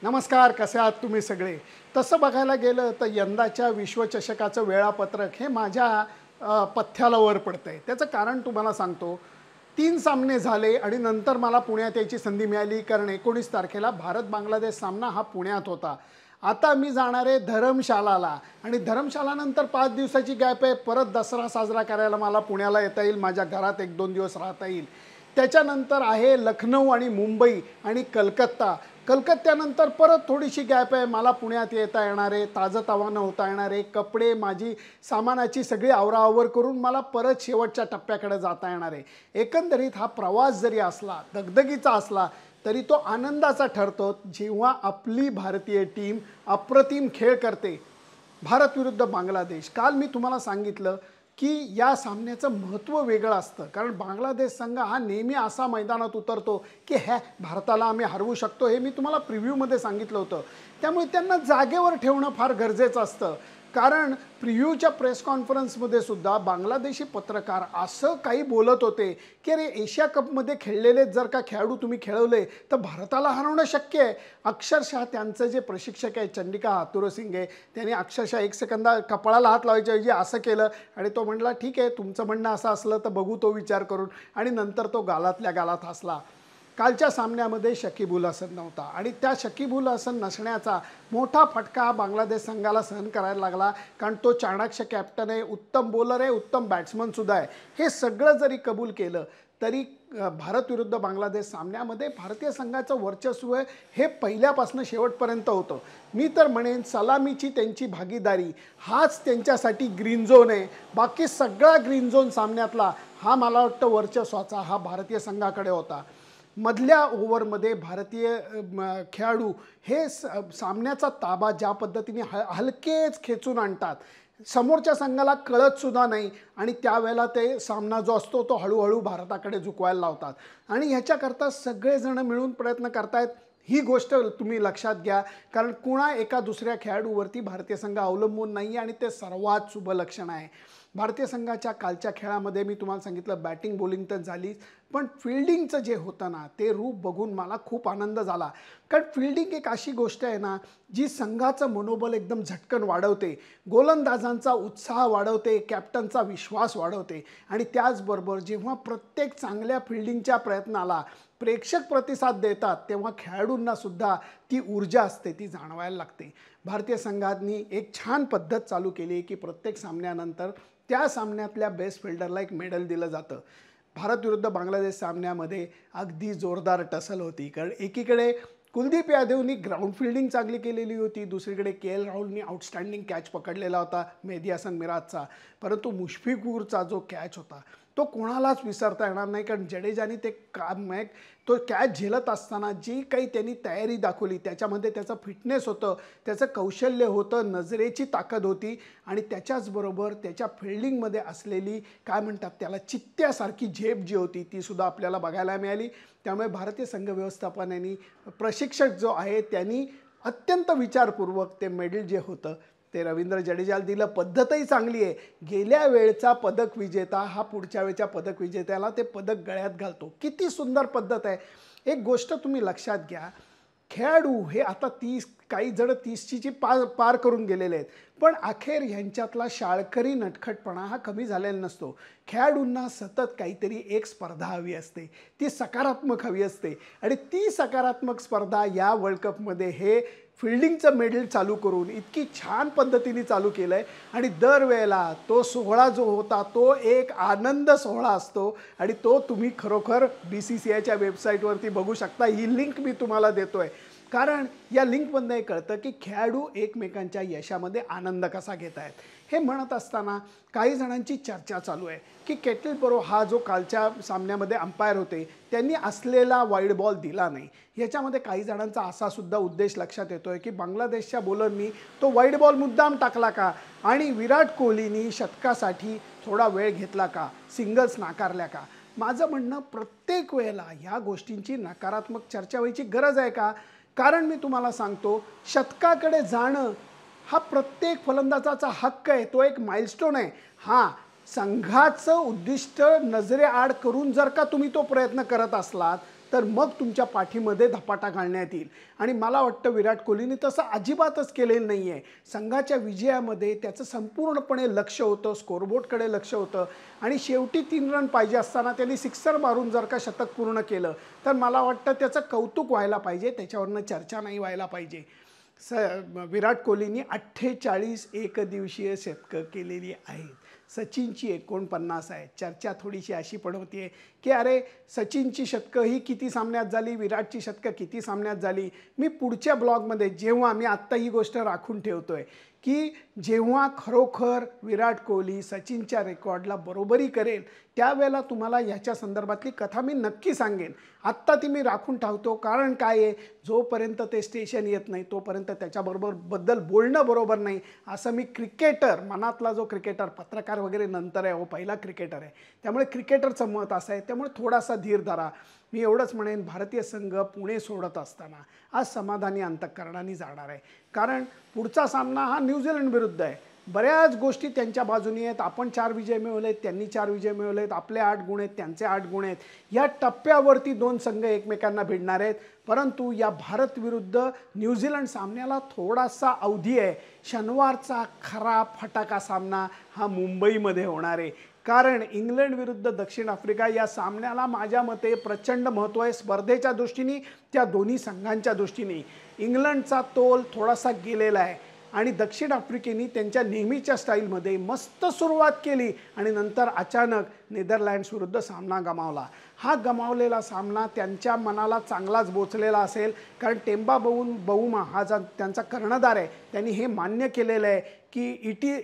नमस्कार, कसे आहात तुम्ही सगळे? तसं बघायला गेलं तर यंदाच्या विश्वचषकाचं वेळापत्रक हे माझ्या पथ्याला वर पडतंय. त्याचं कारण तुम्हाला सांगतो. 3 सामने झाले आणि नंतर मला पुण्यात यायची संधी मिळाली कारण 19 तारखेला भारत-बांगलादेश सामना हा पुण्यात होता. आता मी जाणार आहे धरमशालाला आणि धरमशालानंतर 5 दिवसाची गॅप आहे. परत दसरा साजरा करायला मला पुण्याला येता येईल. माझ्या घरात 1-2 दिवस राहता येईल. त्याच्यानंतर आहे लखनौ आणि मुंबई आणि कलकत्ता. कलकत्त्यानंतर परत थोडीशी गॅप आहे. मला पुण्यात येता येणार आहे, ताजंतवानं होता येणार आहे. कपडे, माझी सामानाची सगळी आवराआवर करून मला परत शेवटच्या टप्प्याकडे जाता येणार आहे. एकंदरीत हा प्रवास जरी असला, दगदगीचा असला, तरी तो आनंदाचा ठरतो जेव्हा आपली भारतीय टीम अप्रतिम खेळ करते. भारत विरुद्ध बांगलादेश. काल मी तुम्हाला सांगितलं की या सामन्याचं महत्त्व वेगळं असतं कारण बांगलादेश संघ हा नेहमी असा मैदानात उतरतो की भारताला आम्ही हरवू शकतो. हे मी तुम्हाला प्रिव्ह्यूमध्ये सांगितलं होतं. त्यामुळे त्यांना जागेवर ठेवणं फार गरजेचं असतं कारण प्रिव्ह्यूच्या प्रेस कॉन्फरन्समध्ये सुद्धा बांगलादेशी पत्रकार असं काही बोलत होते की अरे एशिया कपमध्ये खेळलेले जर का खेळाडू तुम्ही खेळवले तर भारताला हरवणं शक्य आहे. अक्षरशः त्यांचं जे प्रशिक्षक आहे चंडिका हाथुरुसिंघे त्यांनी अक्षरशः 1 सेकंदा कपाळाला हात लावायच्या ऐवजी असं केलं आणि तो म्हटला ठीक आहे तुमचं म्हणणं असं असलं तर बघू तो विचार करून आणि नंतर तो गालातल्या गालात हसला. कालच्या सामन्यामध्ये शकीब उल हसन नव्हता आणि त्या शकीब उल हसन नसण्याचा मोठा फटका बांगलादेश संघाला सहन करायला लागला कारण तो चाणाक्ष कॅप्टन आहे, उत्तम बॉलर आहे, उत्तम बॅट्समनसुद्धा आहे. हे सगळं जरी कबूल केलं तरी भारत विरुद्ध बांगलादेश सामन्यामध्ये भारतीय संघाचं वर्चस्व हे पहिल्यापासून शेवटपर्यंत होतं. मी तर म्हणेन सलामीची त्यांची भागीदारी हाच त्यांच्यासाठी ग्रीन झोन आहे. बाकी सगळा ग्रीन झोन सामन्यातला हा मला वाटतं वर्चस्वाचा हा भारतीय संघाकडे होता. मधल्या ओव्हरमध्ये भारतीय खेळाडू हे सामन्याचा ताबा ज्या पद्धतीने हलकेच खेचून आणतात समोरच्या संघाला कळतसुद्धा नाही आणि त्यावेळेला ते सामना जो असतो तो हळूहळू भारताकडे झुकवायला लावतात आणि ह्याच्याकरता सगळेजण मिळून प्रयत्न करतायत. ही गोष्ट तुम्ही लक्षात घ्या कारण कुणा एका दुसऱ्या खेळाडूवरती भारतीय संघ अवलंबून नाही आणि ते सर्वात शुभ लक्षण आहे. भारतीय संघाच्या कालच्या खेळामध्ये मी तुम्हाला सांगितलं बॅटिंग बॉलिंग तर झालीच पण फिल्डिंगचं जे होतं ना ते रूप बघून मला खूप आनंद झाला कारण फिल्डिंग एक अशी गोष्ट आहे ना जी संघाचं मनोबल एकदम झटकन वाढवते, गोलंदाजांचा उत्साह वाढवते, कॅप्टनचा विश्वास वाढवते आणि त्याचबरोबर जेव्हा प्रत्येक चांगल्या फिल्डिंगच्या प्रयत्नाला प्रेक्षक प्रतिसाद देतात तेव्हा खेळाडूंना सुद्धा ती ऊर्जा असते ती जाणवायला लागते. भारतीय संघाने एक छान पद्धत चालू केली की प्रत्येक सामन्यानंतर त्या सामन्यातल्या बेस्ट फिल्डरला एक मेडल दिलं जातं. भारत विरुद्ध बांगलादेश सामन्यामध्ये अगदी जोरदार टसल होती कारण एकीकडे कुलदीप यादवनी ग्राउंड फिल्डिंग चांगली केलेली होती, दुसरीकडे के राहुलनी आउटस्टँडिंग कॅच पकडलेला होता मेहदी हसन मिराजचा, परंतु मुशफिकूरचा जो कॅच होता तो कोणालाच विसरता येणार नाही कारण जडेजाने ते तो कॅच झेलत असताना जी काही त्यांनी तयारी दाखवली त्याच्यामध्ये त्याचं फिटनेस होतं, त्याचं कौशल्य होतं, नजरेची ताकद होती आणि त्याच्याचबरोबर त्याच्या फिल्डिंगमध्ये असलेली काय म्हणतात त्याला चित्त्यासारखी झेप जी होती ती सुद्धा आपल्याला बघायला मिळाली. त्यामुळे भारतीय संघ व्यवस्थापनाने प्रशिक्षक जो आहे त्यांनी अत्यंत विचारपूर्वक ते मेडल जे होतं ते रवींद्र जडेजाला दिलं. पद्धतही चांगली आहे. गेल्या वेळचा पदक विजेता हा पुढच्या वेळच्या पदक विजेत्याला ते पदक गळ्यात घालतो. किती सुंदर पद्धत आहे. एक गोष्ट तुम्ही लक्षात घ्या, खेळाडू हे आता 30 काही जण 30ची पार करून गेलेले आहेत पण अखेर ह्यांच्यातला शाळकरी नटखटपणा हा कमी झालेला नसतो. खेळाडूंना सतत काहीतरी एक स्पर्धा हवी असते, ती सकारात्मक हवी असते आणि ती सकारात्मक स्पर्धा या वर्ल्ड कपमध्ये हे फिल्डिंगचं मेडल चालू करून इतकी छान पद्धतीने चालू केलं आहे आणि दरवेळेला तो सोहळा जो होता तो एक आनंद सोहळा असतो आणि तो तुम्ही खरोखर BCCIच्या वेबसाईटवरती बघू शकता. ही लिंक मी तुम्हाला देतो आहे कारण या लिंकमधनं हे कळतं की खेळाडू एकमेकांच्या यशामध्ये आनंद कसा घेत आहेत. हे म्हणत असताना काही जणांची चर्चा चालू आहे की केटलबरो हा जो कालच्या सामन्यामध्ये अंपायर होते त्यांनी असलेला वाईड बॉल दिला नाही. याच्यामध्ये काही जणांचा असा सुद्धा उद्देश लक्षात येतो आहे की बांगलादेशच्या बॉलरनी तो वाईड बॉल मुद्दाम टाकला का आणि विराट कोहलीनी शतकासाठी थोडा वेळ घेतला का, सिंगल्स नाकारल्या का. माझं म्हणणं प्रत्येक वेळेला ह्या गोष्टींची नकारात्मक चर्चा व्हायची गरज आहे का कारण मी तुम्हाला सांगतो शतकाकडे जाणं हा प्रत्येक फलंदाजाचा हक्क आहे, तो एक माइलस्टोन आहे. हां संघाचं उद्दिष्ट नजरेआड करून जर का तुम्ही तो प्रयत्न करत असलात तर मग तुमच्या पाठीमध्ये धपाटा घालण्यात येईल. आणि मला वाटतं विराट कोहलीने तसं अजिबातच केलेलं नाही आहे. संघाच्या विजयामध्ये त्याचं संपूर्णपणे लक्ष होतं, स्कोरबोर्डकडे लक्ष होतं आणि शेवटी 3 रन पाहिजे असताना त्यांनी सिक्सर मारून जर का शतक पूर्ण केलं तर मला वाटतं त्याचं कौतुक व्हायला पाहिजे, त्याच्यावरनं चर्चा नाही व्हायला पाहिजे. विराट कोहलीने 48 एकदिवसीय शतकं केलेली आहेत. सचिनची 49 आहे. चर्चा थोडीशी अशी पण होती की अरे सचिनची शतकं ही किती सामन्यात झाली, विराटची शतकं किती सामन्यात झाली. मी पुढच्या ब्लॉगमध्ये जेव्हा मी आत्ता ही गोष्ट राखून ठेवतोय की जेव्हा खरोखर विराट कोहली सचिनच्या रेकॉर्डला बरोबरी करेल त्यावेळेला तुम्हाला ह्याच्या संदर्भातली कथा मी नक्की सांगेन. आत्ता ती मी राखून ठेवतो, कारण काय आहे, जोपर्यंत ते स्टेशन येत नाही तोपर्यंत त्याच्याबद्दल बोलणं बरोबर नाही. असं मी क्रिकेटर, मनातला जो क्रिकेटर, पत्रकार वगैरे नंतर आहे, पहिला क्रिकेटर आहे, त्यामुळे क्रिकेटरचं मत असं आहे. त्यामुळे थोडासा धीर धरा. मी एवढंच म्हणेन, भारतीय संघ पुणे सोडत असताना आज समाधानी अंतःकरणाने जाणार आहे, कारण पुढचा सामना हा न्यूझीलंड विरुद्ध आहे. बऱ्याच गोष्टी त्यांच्या बाजूने आहेत. आपण 4 विजय मिळवलेत, त्यांनी 4 विजय मिळवलेत, आपले 8 गुण आहेत, त्यांचे 8 गुण आहेत. या टप्प्यावरती 2 संघ एकमेकांना भिडणार आहेत. परंतु या भारत विरुद्ध न्यूझीलंड सामन्याला थोडासा अवधी आहे. शनिवारचा खरा फटाका सामना हा मुंबईमध्ये होणार आहे, कारण इंग्लंड विरुद्ध दक्षिण आफ्रिका या सामन्याला माझ्या मते प्रचंड महत्त्व आहे स्पर्धेच्या दृष्टीने, त्या दोन्ही संघांच्या दृष्टीने. इंग्लंडचा तोल थोडासा गेलेला आहे आणि दक्षिण आफ्रिकेने त्यांच्या नेहमीच्या स्टाईलमध्ये मस्त सुरुवात केली आणि नंतर अचानक नेदरलँड्स विरुद्ध सामना गमावला. हा गमावलेला सामना त्यांच्या मनाला चांगलाच बोचलेला असेल, कारण टेम्बा बऊमा हा त्यांचा कर्णधार आहे, त्यांनी हे मान्य केलेलं आहे की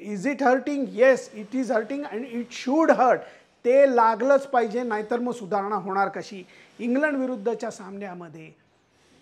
is it hurting, yes it is hurting and it should hurt. ते लागलंच पाहिजे, नाहीतर मग सुधारणा होणार कशी. इंग्लंड विरुद्धच्या सामन्यामध्ये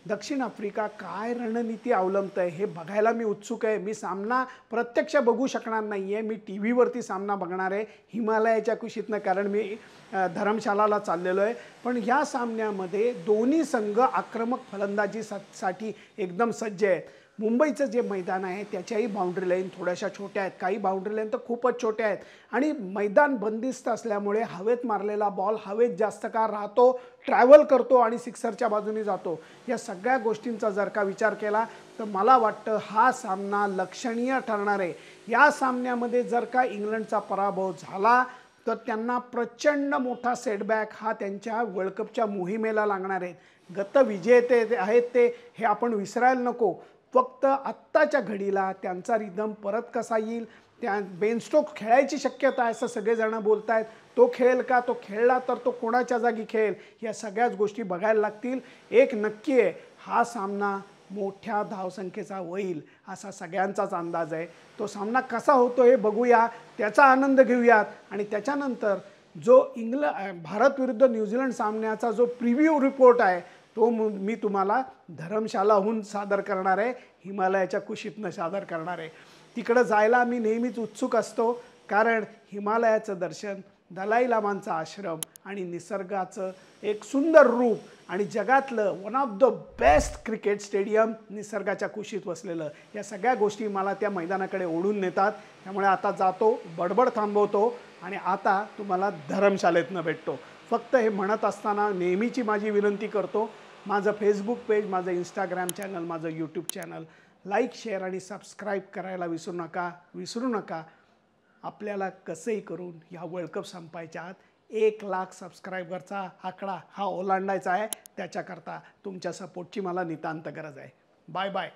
दक्षिण आफ्रिका काय रणनीती अवलंबत आहे हे बघायला मी उत्सुक आहे. मी सामना प्रत्यक्ष बघू शकणार नाही आहे, मी टी व्हीवरती सामना बघणार आहे हिमालयाच्या कुशीतनं, कारण मी धर्मशालाला चाललेलो आहे. पण ह्या सामन्यामध्ये दोन्ही संघ आक्रमक फलंदाजीसाठी एकदम सज्ज आहेत. मुंबईचं जे मैदान आहे त्याच्याही बाउंड्री लाईन थोड्याशा छोट्या आहेत, काही बाउंड्री लाईन तर खूपच छोट्या आहेत आणि मैदान बंदिस्त असल्यामुळे हवेत मारलेला बॉल हवेत जास्त काळ राहतो, ट्रॅव्हल करतो आणि सिक्सरच्या बाजूने जातो. या सगळ्या गोष्टींचा जर का विचार केला तर मला वाटतं हा सामना लक्षणीय ठरणार आहे. या सामन्यामध्ये जर का इंग्लंडचा पराभव झाला तर त्यांना प्रचंड मोठा सेटबॅक हा त्यांच्या वर्ल्ड कपच्या मोहिमेला लागणार आहे. गतविजेते आहेत ते, हे आपण विसरायला नको. फक्त आत्ताच्या घडीला त्यांचा रिदम परत कसा येईल, त्या बेन स्टोक्स खेळायची शक्यता आहे असं सगळेजण बोलत आहेत. तो खेळेल का, तो खेळला तर तो कोणाच्या जागी खेळेल, या सगळ्याच गोष्टी बघायला लागतील. एक नक्की आहे, हा सामना मोठ्या धावसंख्येचा होईल असा सगळ्यांचाच अंदाज आहे. तो सामना कसा होतो हे बघूया, त्याचा आनंद घेऊयात आणि त्याच्यानंतर जो भारत विरुद्ध न्यूझीलंड सामन्याचा जो प्रिव्ह्यू रिपोर्ट आहे तो मी तुम्हाला धर्मशालाहून सादर करणार आहे, हिमालयाच्या कुशीतनं सादर करणार आहे. तिकडं जायला मी नेहमीच उत्सुक असतो, कारण हिमालयाचं दर्शन, दलाई लामांचा आश्रम आणि निसर्गाचं एक सुंदर रूप आणि जगातलं one of the best cricket stadium निसर्गाच्या कुशीत वसलेलं, या सगळ्या गोष्टी मला त्या मैदानाकडे ओढून नेतात. त्यामुळे आता जातो, बडबड थांबवतो आणि आता तुम्हाला धर्मशालेतनं भेटतो. फक्त हे म्हणत असताना नेहमीची माझी विनंती करतो, माझं फेसबुक पेज, माझं इंस्टाग्राम चॅनल, माझं यूट्यूब चॅनल लाईक, शेअर आणि सबस्क्राईब करायला विसरू नका. आपल्याला कसंही करून ह्या वर्ल्ड कप संपायच्या आत 1,00,000 सबस्क्रायबरचा आकडा हा ओलांडायचा आहे. त्याच्याकरता तुमच्या सपोर्टची मला नितांत गरज आहे. Bye bye.